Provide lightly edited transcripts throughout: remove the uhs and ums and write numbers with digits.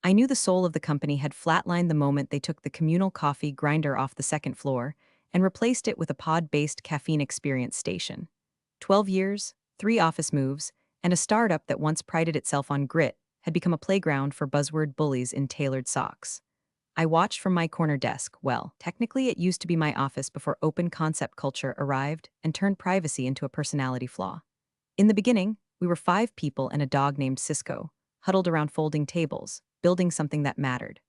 I knew the soul of the company had flatlined the moment they took the communal coffee grinder off the second floor and replaced it with a pod-based caffeine experience station. 12 years, 3 office moves, and a startup that once prided itself on grit had become a playground for buzzword bullies in tailored socks. I watched from my corner desk. Well, technically it used to be my office before open concept culture arrived and turned privacy into a personality flaw. In the beginning, we were 5 people and a dog named Cisco, huddled around folding tables, building something that mattered.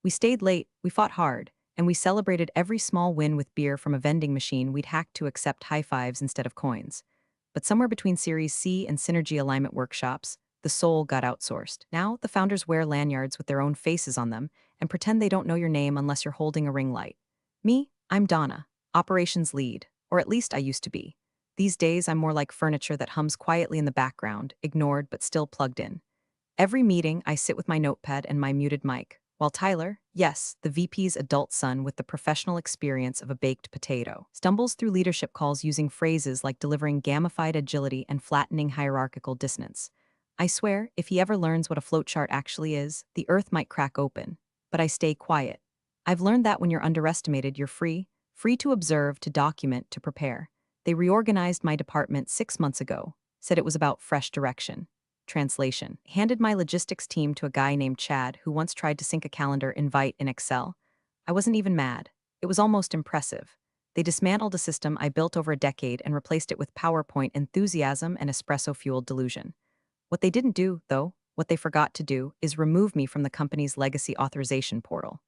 We stayed late, we fought hard, and we celebrated every small win with beer from a vending machine we'd hacked to accept high fives instead of coins. But somewhere between Series C and Synergy Alignment workshops, the soul got outsourced. Now, the founders wear lanyards with their own faces on them and pretend they don't know your name unless you're holding a ring light. Me, I'm Donna, operations lead, or at least I used to be. These days, I'm more like furniture that hums quietly in the background, ignored but still plugged in. Every meeting, I sit with my notepad and my muted mic, while Tyler, yes, the VP's adult son with the professional experience of a baked potato, stumbles through leadership calls using phrases like delivering gamified agility and flattening hierarchical dissonance. I swear, if he ever learns what a flowchart actually is, the earth might crack open. But I stay quiet. I've learned that when you're underestimated, you're free to observe, to document, to prepare. They reorganized my department 6 months ago, said it was about fresh direction. Translation. Handed my logistics team to a guy named Chad who once tried to sync a calendar invite in Excel. I wasn't even mad. It was almost impressive. They dismantled a system I built over a decade and replaced it with PowerPoint enthusiasm and espresso-fueled delusion. What they didn't do, though, what they forgot to do, is remove me from the company's legacy authorization portal.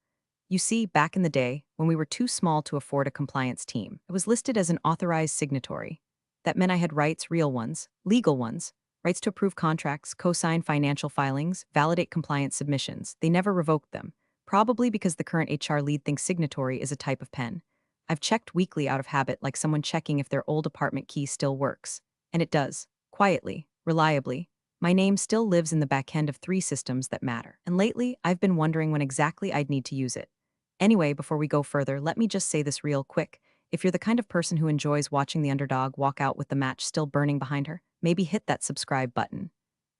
You see, back in the day, when we were too small to afford a compliance team, I was listed as an authorized signatory. That meant I had rights, real ones, legal ones, rights to approve contracts, co-sign financial filings, validate compliance submissions. They never revoked them, probably because the current HR lead thinks signatory is a type of pen. I've checked weekly out of habit, like someone checking if their old apartment key still works. And it does. Quietly, reliably. My name still lives in the back end of 3 systems that matter. And lately, I've been wondering when exactly I'd need to use it. Anyway, before we go further, let me just say this real quick. If you're the kind of person who enjoys watching the underdog walk out with the match still burning behind her, maybe hit that subscribe button.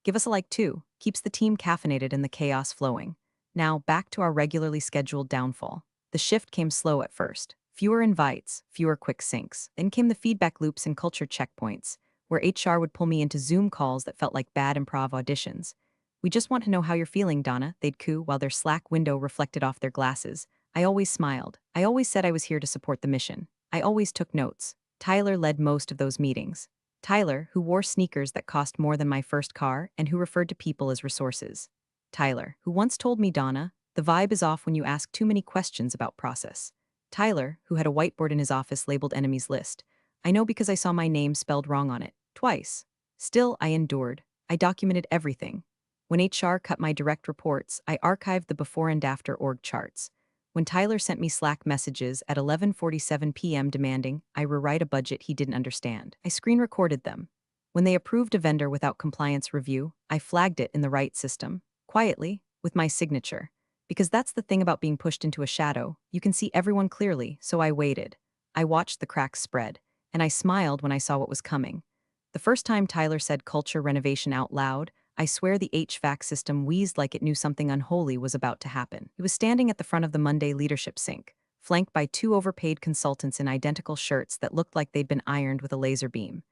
Give us a like too. Keeps the team caffeinated and the chaos flowing. Now, back to our regularly scheduled downfall. The shift came slow at first. Fewer invites, fewer quick syncs. Then came the feedback loops and culture checkpoints, where HR would pull me into Zoom calls that felt like bad improv auditions. We just want to know how you're feeling, Donna, they'd coo while their Slack window reflected off their glasses. I always smiled. I always said I was here to support the mission. I always took notes. Tyler led most of those meetings. Tyler, who wore sneakers that cost more than my first car and who referred to people as resources. Tyler, who once told me, Donna, the vibe is off when you ask too many questions about process. Tyler, who had a whiteboard in his office labeled enemies list. I know because I saw my name spelled wrong on it, twice. Still, I endured. I documented everything. When HR cut my direct reports, I archived the before and after org charts. When Tyler sent me Slack messages at 11:47 p.m. demanding I rewrite a budget he didn't understand, I screen recorded them. When they approved a vendor without compliance review, I flagged it in the right system, quietly, with my signature. Because that's the thing about being pushed into a shadow, you can see everyone clearly, so I waited. I watched the cracks spread, and I smiled when I saw what was coming. The first time Tyler said culture renovation out loud, I swear the HVAC system wheezed like it knew something unholy was about to happen. He was standing at the front of the Monday leadership sink, flanked by 2 overpaid consultants in identical shirts that looked like they'd been ironed with a laser beam.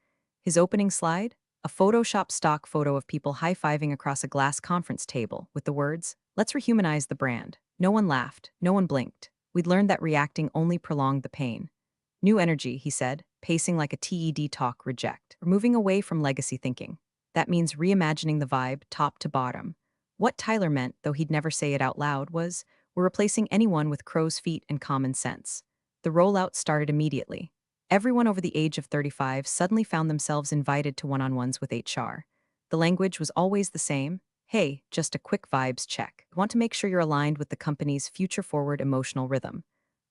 His opening slide? A Photoshop stock photo of people high-fiving across a glass conference table with the words, "Let's rehumanize the brand." No one laughed, no one blinked. We'd learned that reacting only prolonged the pain. New energy, he said, pacing like a TED talk reject. We're moving away from legacy thinking. That means reimagining the vibe, top to bottom. What Tyler meant, though he'd never say it out loud, was, we're replacing anyone with crow's feet and common sense. The rollout started immediately. Everyone over the age of 35 suddenly found themselves invited to one-on-ones with HR. The language was always the same. Hey, just a quick vibes check. I want to make sure you're aligned with the company's future-forward emotional rhythm.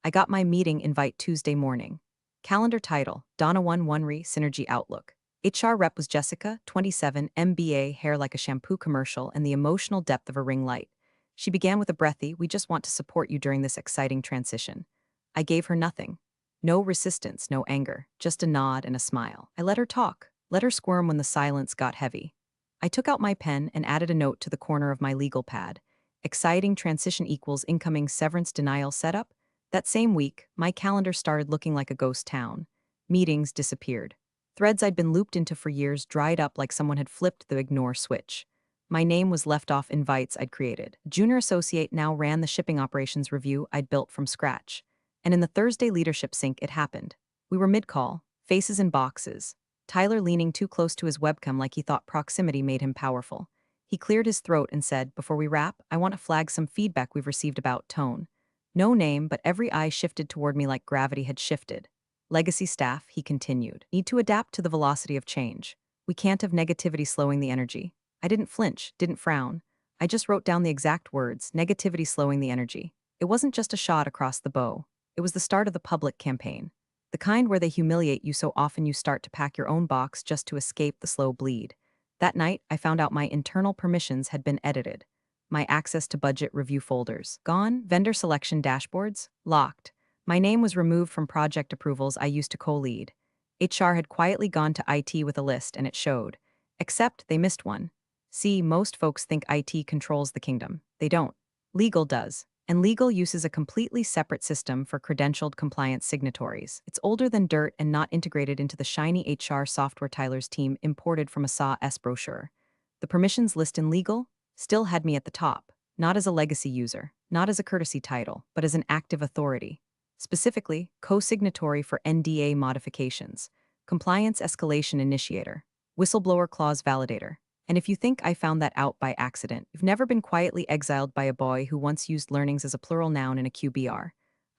I got my meeting invite Tuesday morning. Calendar title, Donna 1 Re Synergy Outlook. HR rep was Jessica, 27, MBA, hair like a shampoo commercial, and the emotional depth of a ring light. She began with a breathy, "We just want to support you during this exciting transition." I gave her nothing. No resistance, no anger, just a nod and a smile. I let her talk, let her squirm when the silence got heavy. I took out my pen and added a note to the corner of my legal pad. Exciting transition equals incoming severance denial setup. That same week, my calendar started looking like a ghost town. Meetings disappeared. Threads I'd been looped into for years dried up like someone had flipped the ignore switch. My name was left off invites I'd created. A junior associate now ran the shipping operations review I'd built from scratch. And in the Thursday leadership sync, it happened. We were mid-call, faces in boxes. Tyler leaning too close to his webcam like he thought proximity made him powerful. He cleared his throat and said, "Before we wrap, I want to flag some feedback we've received about tone." No name, but every eye shifted toward me like gravity had shifted. Legacy staff, he continued, need to adapt to the velocity of change. We can't have negativity slowing the energy. I didn't flinch, didn't frown. I just wrote down the exact words, negativity slowing the energy. It wasn't just a shot across the bow. It was the start of the public campaign. The kind where they humiliate you so often you start to pack your own box just to escape the slow bleed. That night, I found out my internal permissions had been edited. My access to budget review folders, gone. Vendor selection dashboards, locked. My name was removed from project approvals I used to co-lead. HR had quietly gone to IT with a list, and it showed. Except they missed one. See, most folks think IT controls the kingdom. They don't. Legal does. And legal uses a completely separate system for credentialed compliance signatories. It's older than dirt and not integrated into the shiny HR software Tyler's team imported from a SAW brochure. The permissions list in legal still had me at the top, not as a legacy user, not as a courtesy title, but as an active authority. Specifically, co-signatory for NDA modifications, compliance escalation initiator, whistleblower clause validator. And if you think I found that out by accident, you've never been quietly exiled by a boy who once used learnings as a plural noun in a QBR.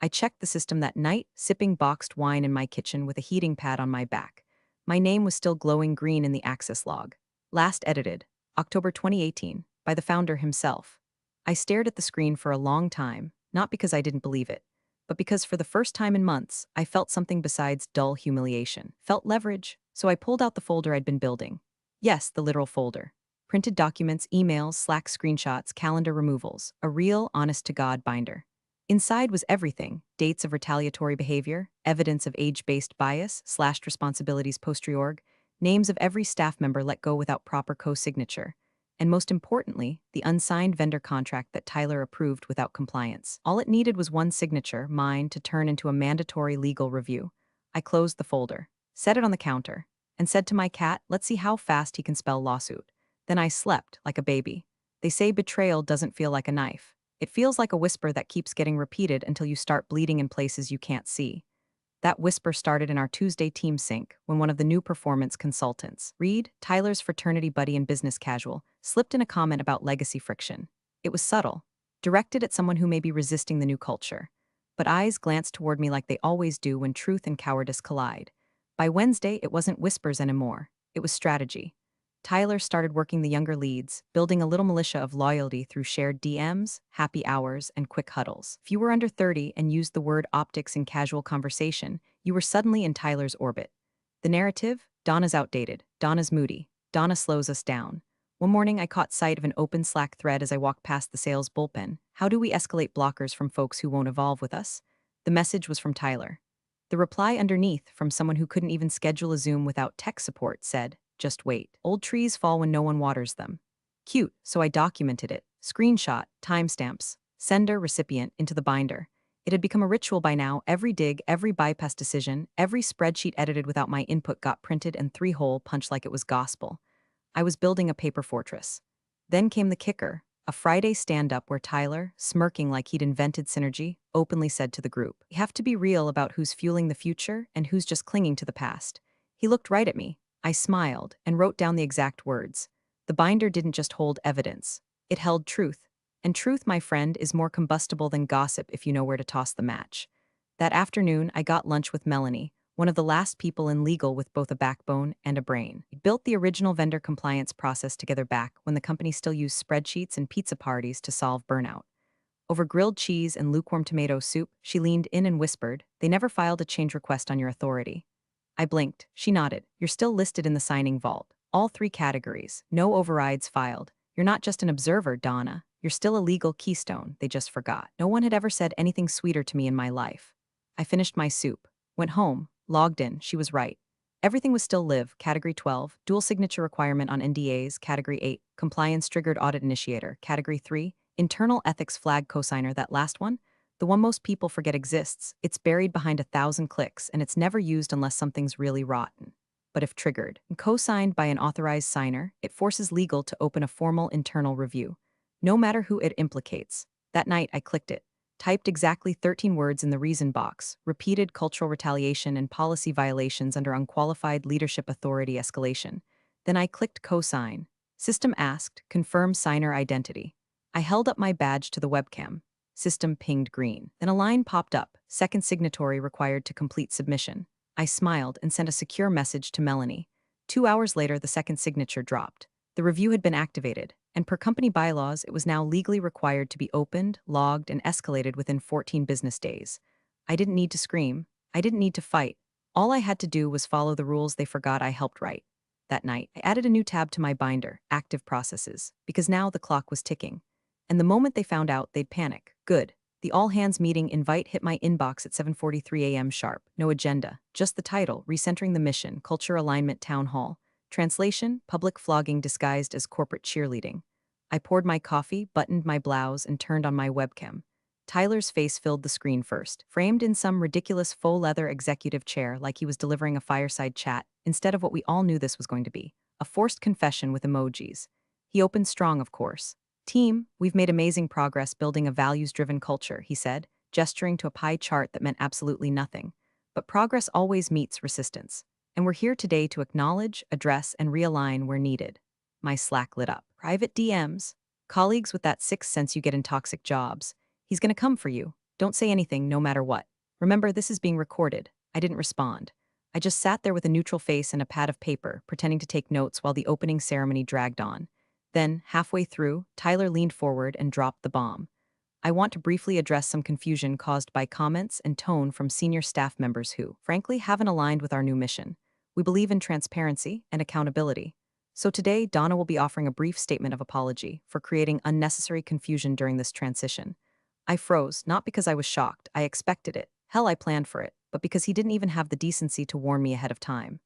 I checked the system that night, sipping boxed wine in my kitchen with a heating pad on my back. My name was still glowing green in the access log. Last edited, October 2018, by the founder himself. I stared at the screen for a long time, not because I didn't believe it, but because for the first time in months, I felt something besides dull humiliation. Felt leverage, so I pulled out the folder I'd been building. Yes, the literal folder. Printed documents, emails, Slack screenshots, calendar removals, a real, honest-to-God binder. Inside was everything: dates of retaliatory behavior, evidence of age-based bias, slashed responsibilities post-reorg, names of every staff member let go without proper co-signature, and most importantly, the unsigned vendor contract that Tyler approved without compliance. All it needed was one signature, mine, to turn into a mandatory legal review. I closed the folder, set it on the counter, and said to my cat, "Let's see how fast he can spell lawsuit." Then I slept like a baby. They say betrayal doesn't feel like a knife. It feels like a whisper that keeps getting repeated until you start bleeding in places you can't see. That whisper started in our Tuesday team sync when one of the new performance consultants, Reed, Tyler's fraternity buddy and business casual, slipped in a comment about legacy friction. It was subtle, directed at someone who may be resisting the new culture. But eyes glanced toward me like they always do when truth and cowardice collide. By Wednesday, it wasn't whispers anymore. It was strategy. Tyler started working the younger leads, building a little militia of loyalty through shared DMs, happy hours, and quick huddles. If you were under 30 and used the word optics in casual conversation, you were suddenly in Tyler's orbit. The narrative? Donna's outdated. Donna's moody. Donna slows us down. One morning, I caught sight of an open Slack thread as I walked past the sales bullpen. How do we escalate blockers from folks who won't evolve with us? The message was from Tyler. The reply underneath, from someone who couldn't even schedule a Zoom without tech support, said, "Just wait. Old trees fall when no one waters them." Cute, so I documented it. Screenshot, timestamps, sender, recipient, into the binder. It had become a ritual by now. Every dig, every bypass decision, every spreadsheet edited without my input got printed and three-hole punched like it was gospel. I was building a paper fortress. Then came the kicker. A Friday stand-up where Tyler, smirking like he'd invented synergy, openly said to the group, "You have to be real about who's fueling the future and who's just clinging to the past." He looked right at me. I smiled and wrote down the exact words. The binder didn't just hold evidence. It held truth. And truth, my friend, is more combustible than gossip if you know where to toss the match. That afternoon, I got lunch with Melanie, one of the last people in legal with both a backbone and a brain. We built the original vendor compliance process together back when the company still used spreadsheets and pizza parties to solve burnout. Over grilled cheese and lukewarm tomato soup, she leaned in and whispered, "They never filed a change request on your authority." I blinked. She nodded. "You're still listed in the signing vault. All 3 categories. No overrides filed. You're not just an observer, Donna. You're still a legal keystone. They just forgot." No one had ever said anything sweeter to me in my life. I finished my soup, went home, logged in. She was right. Everything was still live, Category 12, dual signature requirement on NDAs, Category 8, compliance triggered audit initiator, Category 3, Internal ethics flag cosigner, that last one? The one most people forget exists. It's buried behind 1,000 clicks, and it's never used unless something's really rotten. But if triggered, and co-signed by an authorized signer, it forces legal to open a formal internal review, no matter who it implicates. That night, I clicked it, typed exactly 13 words in the reason box, repeated cultural retaliation and policy violations under unqualified leadership authority escalation. Then I clicked co-sign. System asked, confirm signer identity. I held up my badge to the webcam. System pinged green. Then a line popped up, second signatory required to complete submission. I smiled and sent a secure message to Melanie. 2 hours later, the second signature dropped. The review had been activated, and per company bylaws, it was now legally required to be opened, logged, and escalated within 14 business days. I didn't need to scream. I didn't need to fight. All I had to do was follow the rules they forgot I helped write. That night, I added a new tab to my binder, Active Processes, because now the clock was ticking. And the moment they found out, they'd panic. Good. The all-hands meeting invite hit my inbox at 7:43 a.m. sharp. No agenda, just the title, Recentering the Mission, Culture Alignment Town Hall. Translation, public flogging disguised as corporate cheerleading. I poured my coffee, buttoned my blouse, and turned on my webcam. Tyler's face filled the screen first, framed in some ridiculous faux leather executive chair like he was delivering a fireside chat, instead of what we all knew this was going to be, a forced confession with emojis. He opened strong, of course. Team, we've made amazing progress building a values-driven culture, he said, gesturing to a pie chart that meant absolutely nothing. But progress always meets resistance. And we're here today to acknowledge, address, and realign where needed. My Slack lit up. Private DMs. Colleagues with that sixth sense you get in toxic jobs. He's gonna come for you. Don't say anything, no matter what. Remember, this is being recorded. I didn't respond. I just sat there with a neutral face and a pad of paper, pretending to take notes while the opening ceremony dragged on. Then, halfway through, Tyler leaned forward and dropped the bomb. I want to briefly address some confusion caused by comments and tone from senior staff members who, frankly, haven't aligned with our new mission. We believe in transparency and accountability. So today, Donna will be offering a brief statement of apology for creating unnecessary confusion during this transition. I froze, not because I was shocked. I expected it. Hell, I planned for it, but because he didn't even have the decency to warn me ahead of time.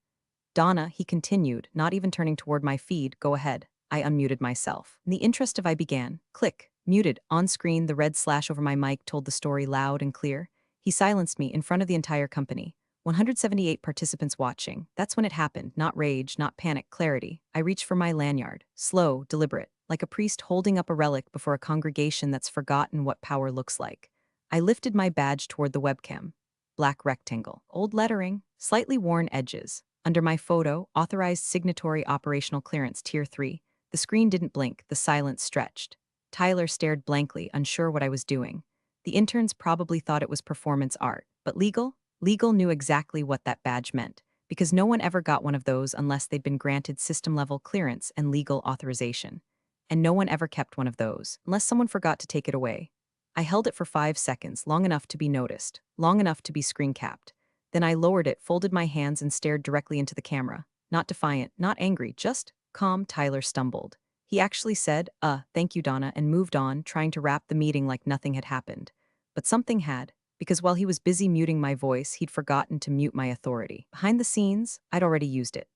Donna, he continued, not even turning toward my feed, go ahead. I unmuted myself. In the interest of I began. Click. Muted. On screen, the red slash over my mic told the story loud and clear. He silenced me in front of the entire company. 178 participants watching. That's when it happened. Not rage, not panic, clarity. I reached for my lanyard. Slow, deliberate. Like a priest holding up a relic before a congregation that's forgotten what power looks like. I lifted my badge toward the webcam. Black rectangle. Old lettering. Slightly worn edges. Under my photo, authorized signatory operational clearance tier 3. The screen didn't blink, the silence stretched. Tyler stared blankly, unsure what I was doing. The interns probably thought it was performance art, but legal knew exactly what that badge meant, because no one ever got one of those unless they'd been granted system-level clearance and legal authorization. And no one ever kept one of those, unless someone forgot to take it away. I held it for 5 seconds, long enough to be noticed, long enough to be screen-capped. Then I lowered it, folded my hands, and stared directly into the camera. Not defiant, not angry, just calm. Tyler stumbled. He actually said, thank you, Donna, and moved on, trying to wrap the meeting like nothing had happened. But something had, because while he was busy muting my voice, he'd forgotten to mute my authority. Behind the scenes, I'd already used it.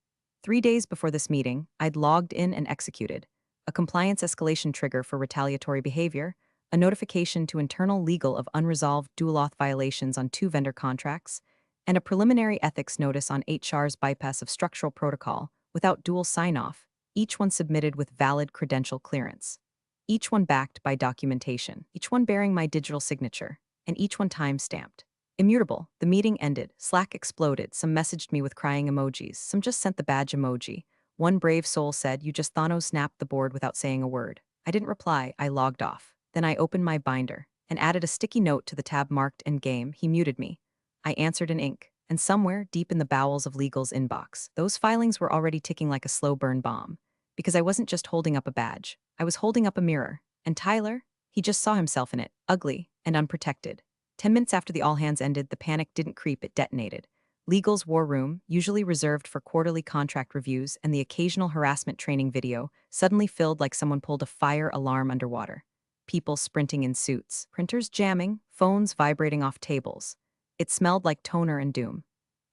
3 days before this meeting, I'd logged in and executed a compliance escalation trigger for retaliatory behavior, a notification to internal legal of unresolved dual auth violations on 2 vendor contracts, and a preliminary ethics notice on HR's bypass of structural protocol without dual sign-off, each one submitted with valid credential clearance, each one backed by documentation, each one bearing my digital signature, and each one time-stamped. Immutable, the meeting ended, Slack exploded, some messaged me with crying emojis, some just sent the badge emoji. One brave soul said, you just Thanos snapped the board without saying a word. I didn't reply, I logged off. Then I opened my binder and added a sticky note to the tab marked Endgame. He muted me. I answered in ink, and somewhere deep in the bowels of legal's inbox, those filings were already ticking like a slow burn bomb. Because I wasn't just holding up a badge, I was holding up a mirror. And Tyler? He just saw himself in it, ugly and unprotected. 10 minutes after the all hands ended, the panic didn't creep, it detonated. Legal's war room, usually reserved for quarterly contract reviews and the occasional harassment training video, suddenly filled like someone pulled a fire alarm underwater. People sprinting in suits, printers jamming, phones vibrating off tables. It smelled like toner and doom.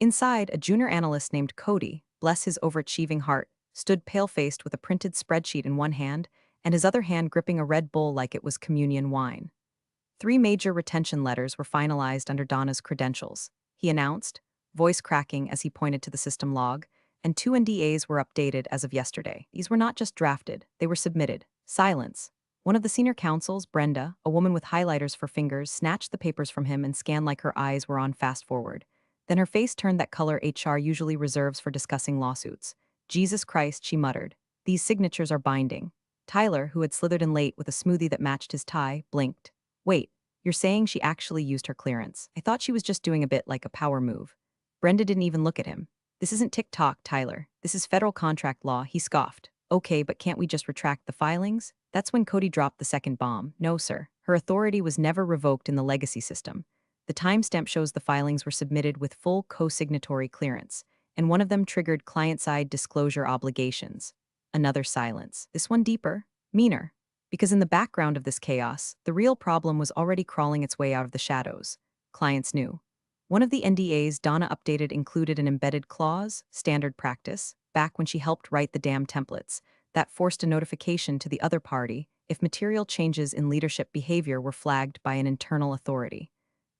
Inside, a junior analyst named Cody, bless his overachieving heart, stood pale-faced with a printed spreadsheet in one hand and his other hand gripping a Red Bull like it was communion wine. 3 major retention letters were finalized under Donna's credentials, he announced, voice cracking as he pointed to the system log, and 2 NDAs were updated as of yesterday. These were not just drafted, they were submitted. Silence. One of the senior counsels, Brenda, a woman with highlighters for fingers, snatched the papers from him and scanned like her eyes were on fast forward. Then her face turned that color HR usually reserves for discussing lawsuits. Jesus Christ, she muttered. These signatures are binding. Tyler, who had slithered in late with a smoothie that matched his tie, blinked. Wait, you're saying she actually used her clearance? I thought she was just doing a bit like a power move. Brenda didn't even look at him. This isn't TikTok, Tyler. This is federal contract law, he scoffed. Okay, but can't we just retract the filings? That's when Cody dropped the second bomb. No, sir. Her authority was never revoked in the legacy system. The timestamp shows the filings were submitted with full co-signatory clearance, and one of them triggered client-side disclosure obligations. Another silence. This one deeper, meaner. Because in the background of this chaos, the real problem was already crawling its way out of the shadows. Clients knew. One of the NDAs Donna updated included an embedded clause, standard practice, back when she helped write the damn templates, that forced a notification to the other party if material changes in leadership behavior were flagged by an internal authority.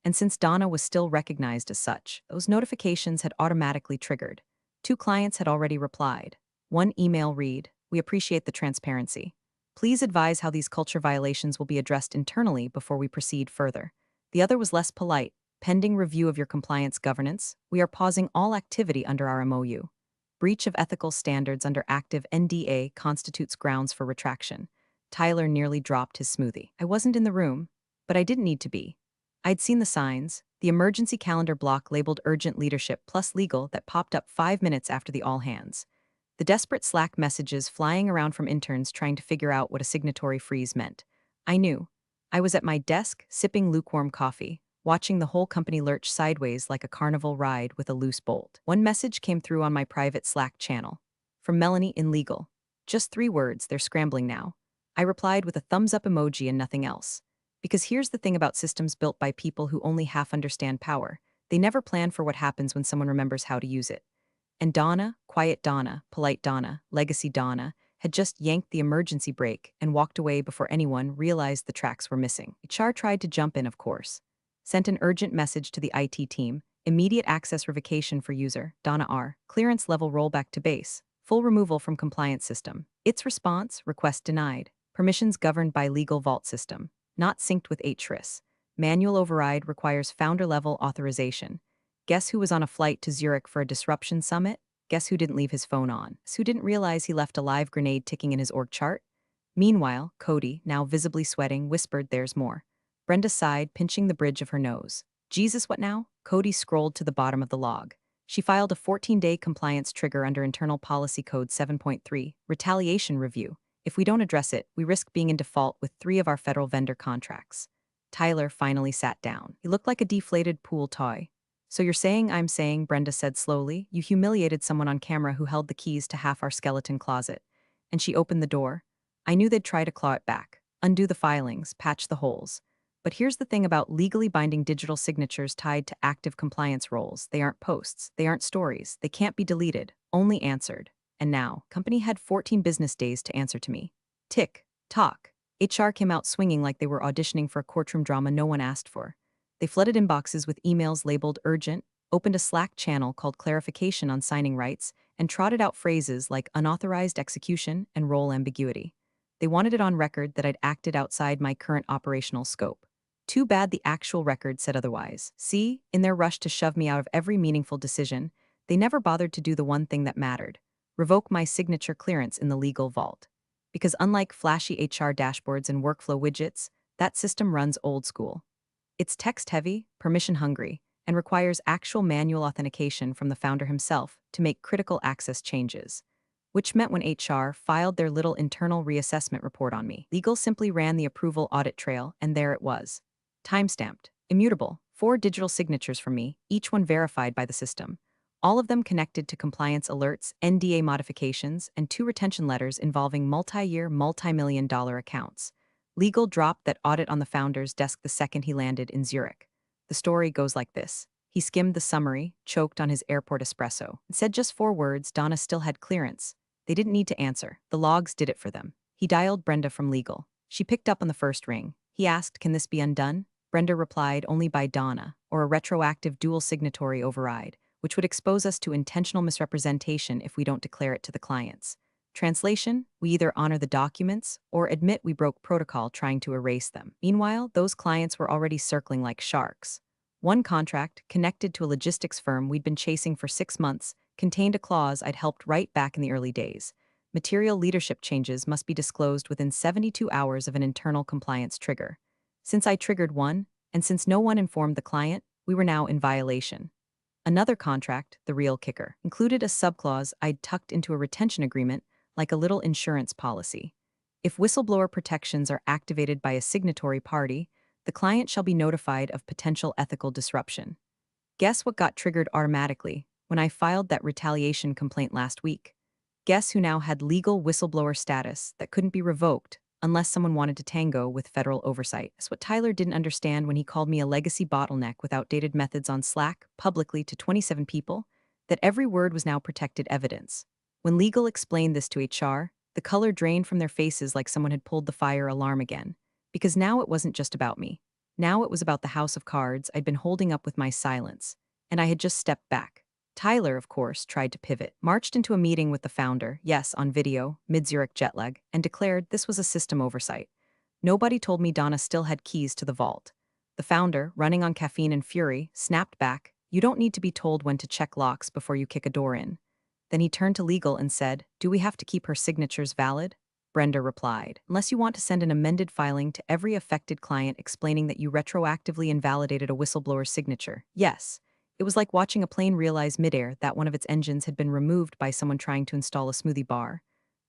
And since Donna was still recognized as such, those notifications had automatically triggered. 2 clients had already replied. One email read, "We appreciate the transparency. Please advise how these culture violations will be addressed internally before we proceed further." The other was less polite. "Pending review of your compliance governance, we are pausing all activity under our MOU. Breach of ethical standards under active NDA constitutes grounds for retraction." Tyler nearly dropped his smoothie. I wasn't in the room, but I didn't need to be. I'd seen the signs, the emergency calendar block labeled urgent leadership plus legal that popped up 5 minutes after the all hands. The desperate Slack messages flying around from interns trying to figure out what a signatory freeze meant. I knew. I was at my desk, sipping lukewarm coffee, watching the whole company lurch sideways like a carnival ride with a loose bolt. One message came through on my private Slack channel. From Melanie in legal. Just 3 words, they're scrambling now. I replied with a thumbs up emoji and nothing else. Because here's the thing about systems built by people who only half understand power. They never plan for what happens when someone remembers how to use it. And Donna, quiet Donna, polite Donna, legacy Donna, had just yanked the emergency brake and walked away before anyone realized the tracks were missing. HR tried to jump in, of course. Sent an urgent message to the IT team, immediate access revocation for user, Donna R, clearance level rollback to base, full removal from compliance system. Its response, request denied. Permissions governed by legal vault system, not synced with HRIS. Manual override requires founder-level authorization. Guess who was on a flight to Zurich for a disruption summit? Guess who didn't leave his phone on? Guess who didn't realize he left a live grenade ticking in his org chart? Meanwhile, Cody, now visibly sweating, whispered, "There's more." Brenda sighed, pinching the bridge of her nose. "Jesus, what now?" Cody scrolled to the bottom of the log. She filed a 14-day compliance trigger under Internal Policy Code 7.3, Retaliation Review. If we don't address it, we risk being in default with 3 of our federal vendor contracts. Tyler finally sat down. He looked like a deflated pool toy. "So you're saying I'm saying," Brenda said slowly, "you humiliated someone on camera who held the keys to half our skeleton closet." And she opened the door. I knew they'd try to claw it back, undo the filings, patch the holes. But here's the thing about legally binding digital signatures tied to active compliance roles. They aren't posts, they aren't stories, they can't be deleted, only answered. And now, company had 14 business days to answer to me. Tick, tock. HR came out swinging like they were auditioning for a courtroom drama no one asked for. They flooded inboxes with emails labeled urgent, opened a Slack channel called Clarification on Signing Rights, and trotted out phrases like unauthorized execution and role ambiguity. They wanted it on record that I'd acted outside my current operational scope. Too bad the actual record said otherwise. See, in their rush to shove me out of every meaningful decision, they never bothered to do the one thing that mattered: revoke my signature clearance in the legal vault. Because unlike flashy HR dashboards and workflow widgets, that system runs old school. It's text-heavy, permission-hungry, and requires actual manual authentication from the founder himself to make critical access changes. Which meant when HR filed their little internal reassessment report on me, legal simply ran the approval audit trail, and there it was. Time-stamped, immutable, 4 digital signatures from me, each one verified by the system. All of them connected to compliance alerts, NDA modifications, and 2 retention letters involving multi-year, multi-million-dollar accounts. Legal dropped that audit on the founder's desk the second he landed in Zurich. The story goes like this. He skimmed the summary, choked on his airport espresso, and said just 4 words. Donna still had clearance. They didn't need to answer. The logs did it for them. He dialed Brenda from legal. She picked up on the first ring. He asked, "Can this be undone?" Brenda replied, "Only by Donna, or a retroactive dual signatory override, which would expose us to intentional misrepresentation if we don't declare it to the clients. Translation: we either honor the documents or admit we broke protocol trying to erase them." Meanwhile, those clients were already circling like sharks. One contract, connected to a logistics firm we'd been chasing for 6 months, contained a clause I'd helped write back in the early days. Material leadership changes must be disclosed within 72 hours of an internal compliance trigger. Since I triggered one, and since no one informed the client, we were now in violation. Another contract, the real kicker, included a subclause I'd tucked into a retention agreement like a little insurance policy. If whistleblower protections are activated by a signatory party, the client shall be notified of potential ethical disruption. Guess what got triggered automatically when I filed that retaliation complaint last week? Guess who now had legal whistleblower status that couldn't be revoked unless someone wanted to tango with federal oversight? That's what Tyler didn't understand when he called me a legacy bottleneck with outdated methods on Slack publicly to 27 people, that every word was now protected evidence. When legal explained this to HR, the color drained from their faces like someone had pulled the fire alarm again. Because now it wasn't just about me. Now it was about the house of cards I'd been holding up with my silence, and I had just stepped back. Tyler, of course, tried to pivot, marched into a meeting with the founder, yes, on video, mid-Zurich jet lag, and declared this was a system oversight. Nobody told me Donna still had keys to the vault. The founder, running on caffeine and fury, snapped back, "You don't need to be told when to check locks before you kick a door in." Then he turned to legal and said, "Do we have to keep her signatures valid?" Brenda replied, "Unless you want to send an amended filing to every affected client explaining that you retroactively invalidated a whistleblower's signature. Yes." It was like watching a plane realize midair that one of its engines had been removed by someone trying to install a smoothie bar.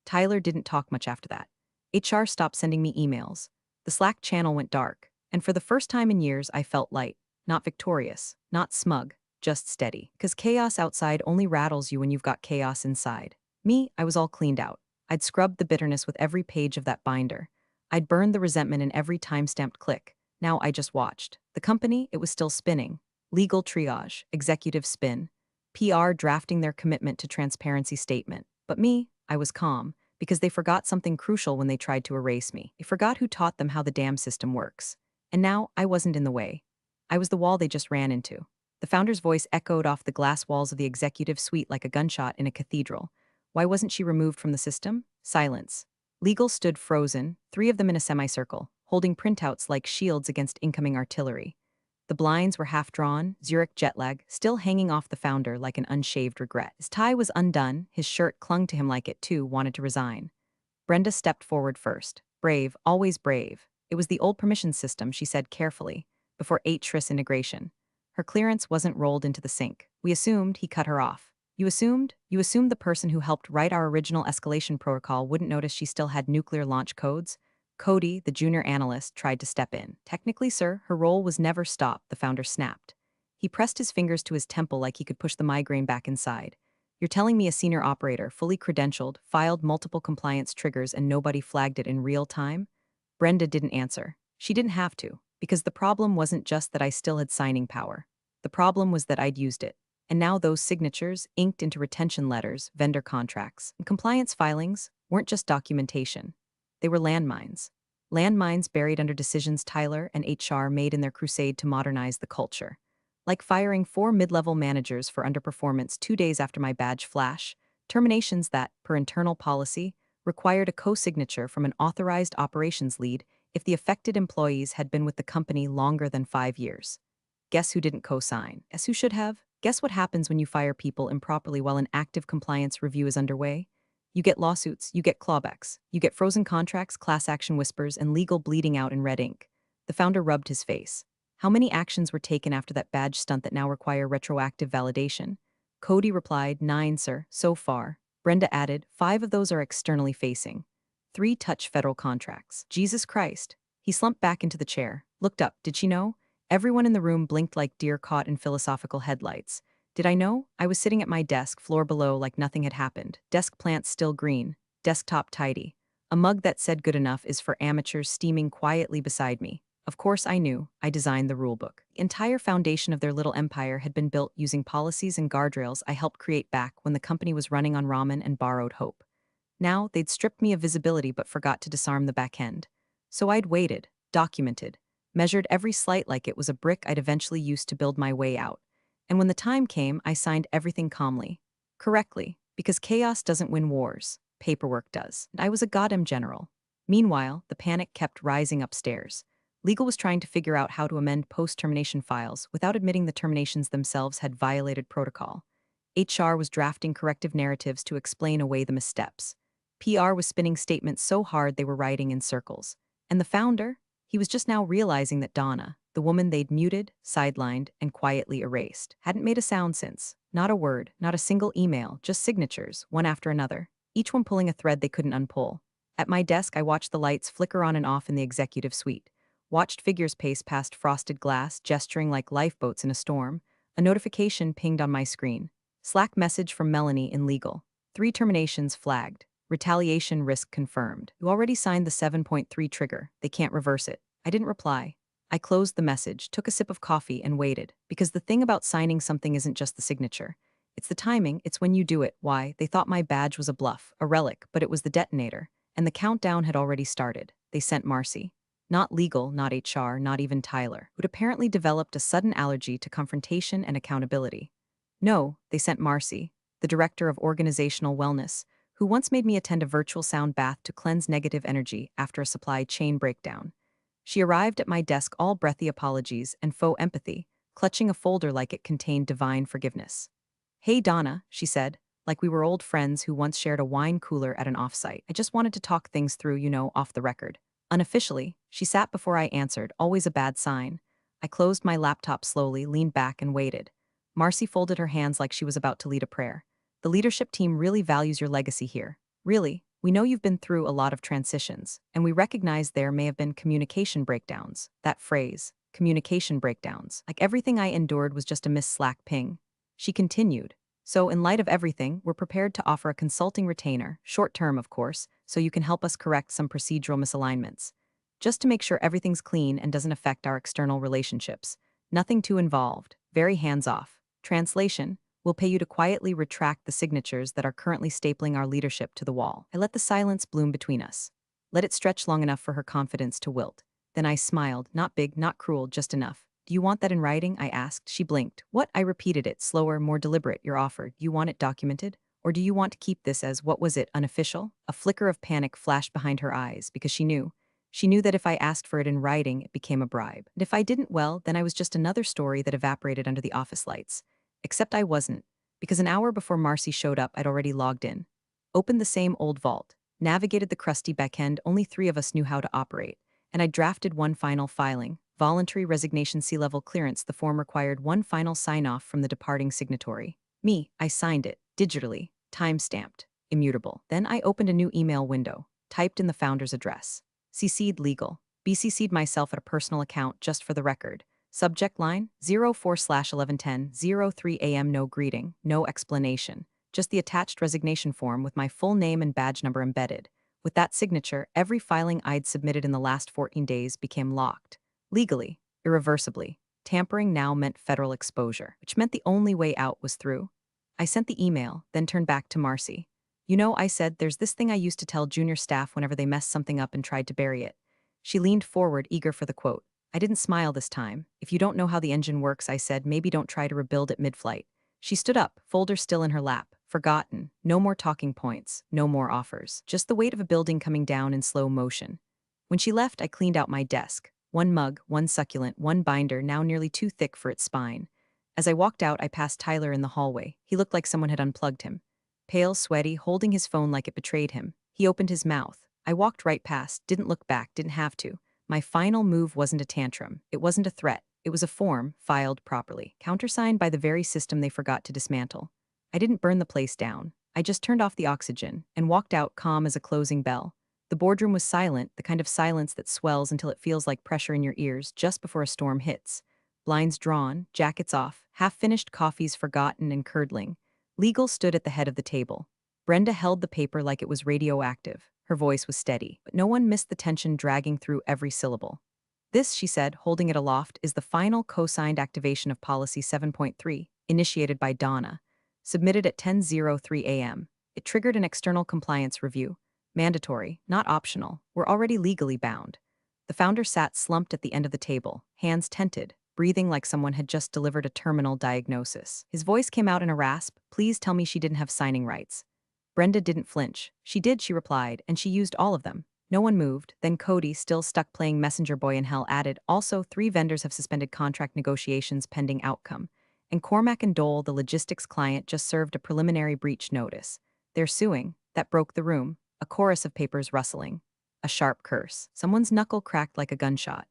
Tyler didn't talk much after that. HR stopped sending me emails. The Slack channel went dark, and for the first time in years I felt light, not victorious, not smug, just steady. Because chaos outside only rattles you when you've got chaos inside. Me, I was all cleaned out. I'd scrubbed the bitterness with every page of that binder. I'd burned the resentment in every time-stamped click. Now I just watched. The company, it was still spinning. Legal triage, executive spin, PR drafting their commitment to transparency statement. But me, I was calm, because they forgot something crucial when they tried to erase me. They forgot who taught them how the damn system works. And now I wasn't in the way. I was the wall they just ran into. The founder's voice echoed off the glass walls of the executive suite like a gunshot in a cathedral. Why wasn't she removed from the system? Silence. Legal stood frozen, three of them in a semicircle, holding printouts like shields against incoming artillery. The blinds were half drawn, Zurich jet lag, still hanging off the founder like an unshaved regret. His tie was undone, his shirt clung to him like it too wanted to resign. Brenda stepped forward first. Brave, always brave. It was the old permission system, she said carefully, before 8-tris integration. Her clearance wasn't rolled into the sink. We assumed, he cut her off. You assumed? You assumed the person who helped write our original escalation protocol wouldn't notice she still had nuclear launch codes? Cody, the junior analyst, tried to step in. Technically, sir, her role was never stopped, the founder snapped. He pressed his fingers to his temple like he could push the migraine back inside. You're telling me a senior operator, fully credentialed, filed multiple compliance triggers and nobody flagged it in real time? Brenda didn't answer. She didn't have to, because the problem wasn't just that I still had signing power. The problem was that I'd used it. And now those signatures, inked into retention letters, vendor contracts, and compliance filings, weren't just documentation. They were landmines. Landmines buried under decisions Tyler and HR made in their crusade to modernize the culture. Like firing 4 mid-level managers for underperformance 2 days after my badge flash, terminations that, per internal policy, required a co-signature from an authorized operations lead if the affected employees had been with the company longer than 5 years. Guess who didn't co-sign? Guess who should have? Guess what happens when you fire people improperly while an active compliance review is underway? You get lawsuits, you get clawbacks, you get frozen contracts, class action whispers, and legal bleeding out in red ink. The founder rubbed his face. How many actions were taken after that badge stunt that now require retroactive validation? Cody replied, 9, sir, so far. Brenda added, 5 of those are externally facing. 3 touch federal contracts. Jesus Christ. He slumped back into the chair, looked up. Did she know? Everyone in the room blinked like deer caught in philosophical headlights. Did I know? I was sitting at my desk, floor below, like nothing had happened. Desk plants still green. Desktop tidy. A mug that said good enough is for amateurs steaming quietly beside me. Of course I knew. I designed the rulebook. The entire foundation of their little empire had been built using policies and guardrails I helped create back when the company was running on ramen and borrowed hope. Now, they'd stripped me of visibility but forgot to disarm the back end. So I'd waited, documented, measured every slight like it was a brick I'd eventually use to build my way out. And when the time came, I signed everything calmly. Correctly, because chaos doesn't win wars, paperwork does. And I was a goddamn general. Meanwhile, the panic kept rising upstairs. Legal was trying to figure out how to amend post-termination files without admitting the terminations themselves had violated protocol. HR was drafting corrective narratives to explain away the missteps. PR was spinning statements so hard they were writing in circles. And the founder? He was just now realizing that Donna, the woman they'd muted, sidelined, and quietly erased, hadn't made a sound since. Not a word, not a single email, just signatures, one after another, each one pulling a thread they couldn't unpull. At my desk, I watched the lights flicker on and off in the executive suite, watched figures pace past frosted glass, gesturing like lifeboats in a storm. A notification pinged on my screen. Slack message from Melanie in legal. 3 terminations flagged. Retaliation risk confirmed. You already signed the 7.3 trigger. They can't reverse it. I didn't reply. I closed the message, took a sip of coffee, and waited. Because the thing about signing something isn't just the signature. It's the timing, it's when you do it. Why? They thought my badge was a bluff, a relic, but it was the detonator. And the countdown had already started. They sent Marcy. Not legal, not HR, not even Tyler, who'd apparently developed a sudden allergy to confrontation and accountability. No, they sent Marcy, the director of organizational wellness, who once made me attend a virtual sound bath to cleanse negative energy after a supply chain breakdown. She arrived at my desk all breathy apologies and faux empathy, clutching a folder like it contained divine forgiveness. Hey Donna, she said, like we were old friends who once shared a wine cooler at an offsite. I just wanted to talk things through, off the record. Unofficially, she sat before I answered, always a bad sign. I closed my laptop slowly, leaned back, and waited. Marcy folded her hands like she was about to lead a prayer. The leadership team really values your legacy here. Really, we know you've been through a lot of transitions, and we recognize there may have been communication breakdowns. That phrase, communication breakdowns, like everything I endured was just a missed Slack ping. She continued. So, in light of everything, we're prepared to offer a consulting retainer, short-term of course, so you can help us correct some procedural misalignments. Just to make sure everything's clean and doesn't affect our external relationships. Nothing too involved, very hands-off. Translation, we'll pay you to quietly retract the signatures that are currently stapling our leadership to the wall. I let the silence bloom between us. Let it stretch long enough for her confidence to wilt. Then I smiled, not big, not cruel, just enough. Do you want that in writing? I asked. She blinked. What? I repeated it, slower, more deliberate. Your offer. Do you want it documented? Or do you want to keep this as, what was it, unofficial? A flicker of panic flashed behind her eyes, because she knew. She knew that if I asked for it in writing, it became a bribe. And if I didn't, well, then I was just another story that evaporated under the office lights. Except I wasn't, because an hour before Marcy showed up, I'd already logged in. Opened the same old vault, navigated the crusty backend only 3 of us knew how to operate, and I drafted one final filing, voluntary resignation C-level clearance. The form required one final sign-off from the departing signatory. Me, I signed it, digitally, time-stamped, immutable. Then I opened a new email window, typed in the founder's address. CC'd legal. BCC'd myself at a personal account just for the record. Subject line, 04/1110, 03 a.m. No greeting, no explanation. Just the attached resignation form with my full name and badge number embedded. With that signature, every filing I'd submitted in the last 14 days became locked. Legally, irreversibly. Tampering now meant federal exposure, which meant the only way out was through. I sent the email, then turned back to Marcy. I said, there's this thing I used to tell junior staff whenever they messed something up and tried to bury it. She leaned forward, eager for the quote. I didn't smile this time. If you don't know how the engine works, I said, maybe don't try to rebuild it mid-flight. She stood up, folder still in her lap. Forgotten. No more talking points. No more offers. Just the weight of a building coming down in slow motion. When she left, I cleaned out my desk. One mug, one succulent, one binder now nearly too thick for its spine. As I walked out, I passed Tyler in the hallway. He looked like someone had unplugged him. Pale, sweaty, holding his phone like it betrayed him. He opened his mouth. I walked right past, didn't look back, didn't have to. My final move wasn't a tantrum. It wasn't a threat. It was a form, filed properly, countersigned by the very system they forgot to dismantle. I didn't burn the place down. I just turned off the oxygen and walked out calm as a closing bell. The boardroom was silent, the kind of silence that swells until it feels like pressure in your ears just before a storm hits. Blinds drawn, jackets off, half-finished coffees forgotten and curdling. Legal stood at the head of the table. Brenda held the paper like it was radioactive. Her voice was steady, but no one missed the tension dragging through every syllable. This, she said, holding it aloft, is the final co-signed activation of Policy 7.3, initiated by Donna. Submitted at 10:03 a.m. It triggered an external compliance review. Mandatory, not optional. We're already legally bound. The founder sat slumped at the end of the table, hands tented, breathing like someone had just delivered a terminal diagnosis. His voice came out in a rasp. Please tell me she didn't have signing rights. Brenda didn't flinch. She did, she replied, and she used all of them. No one moved. Then Cody, still stuck playing messenger boy in hell, added, also 3 vendors have suspended contract negotiations pending outcome. And Cormac and Dole, the logistics client, just served a preliminary breach notice. They're suing. That broke the room. A chorus of papers rustling. A sharp curse. Someone's knuckle cracked like a gunshot.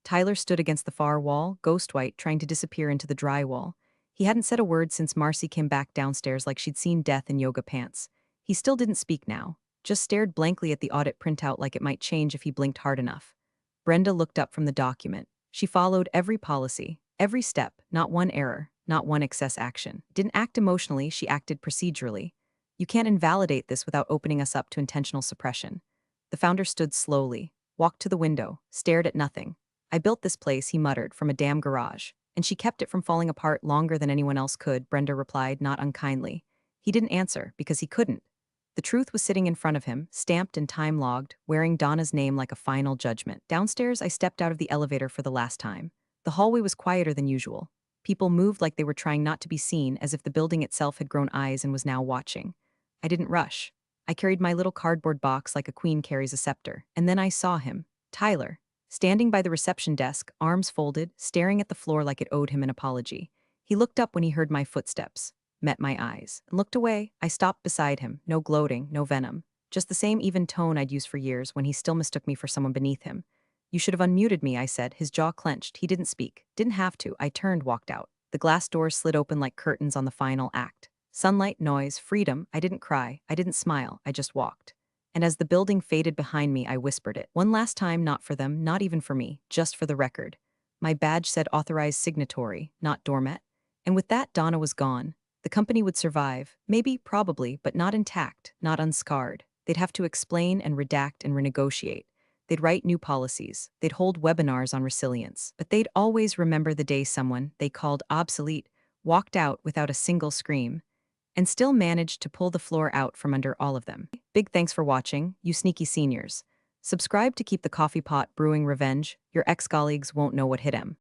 Tyler stood against the far wall, ghost white, trying to disappear into the drywall. He hadn't said a word since Marcy came back downstairs like she'd seen death in yoga pants. He still didn't speak now, just stared blankly at the audit printout like it might change if he blinked hard enough. Brenda looked up from the document. She followed every policy, every step, not one error, not one excess action. Didn't act emotionally, she acted procedurally. You can't invalidate this without opening us up to intentional suppression. The founder stood slowly, walked to the window, stared at nothing. I built this place, he muttered, from a damn garage. And she kept it from falling apart longer than anyone else could, Brenda replied, not unkindly. He didn't answer, because he couldn't. The truth was sitting in front of him, stamped and time-logged, wearing Donna's name like a final judgment. Downstairs, I stepped out of the elevator for the last time. The hallway was quieter than usual. People moved like they were trying not to be seen, as if the building itself had grown eyes and was now watching. I didn't rush. I carried my little cardboard box like a queen carries a scepter. And then I saw him, Tyler, standing by the reception desk, arms folded, staring at the floor like it owed him an apology. He looked up when he heard my footsteps, met my eyes, and looked away. I stopped beside him, no gloating, no venom. Just the same even tone I'd used for years when he still mistook me for someone beneath him. You should have unmuted me, I said, his jaw clenched. He didn't speak. Didn't have to. I turned, walked out. The glass doors slid open like curtains on the final act. Sunlight, noise, freedom. I didn't cry. I didn't smile. I just walked. And as the building faded behind me, I whispered it. One last time, not for them, not even for me, just for the record. My badge said authorized signatory, not doormat. And with that, Donna was gone. The company would survive, maybe, probably, but not intact, not unscarred. They'd have to explain and redact and renegotiate. They'd write new policies. They'd hold webinars on resilience. But they'd always remember the day someone, they called obsolete, walked out without a single scream, and still managed to pull the floor out from under all of them. Big thanks for watching, you sneaky seniors. Subscribe to keep the coffee pot brewing revenge. Your ex-colleagues won't know what hit 'em.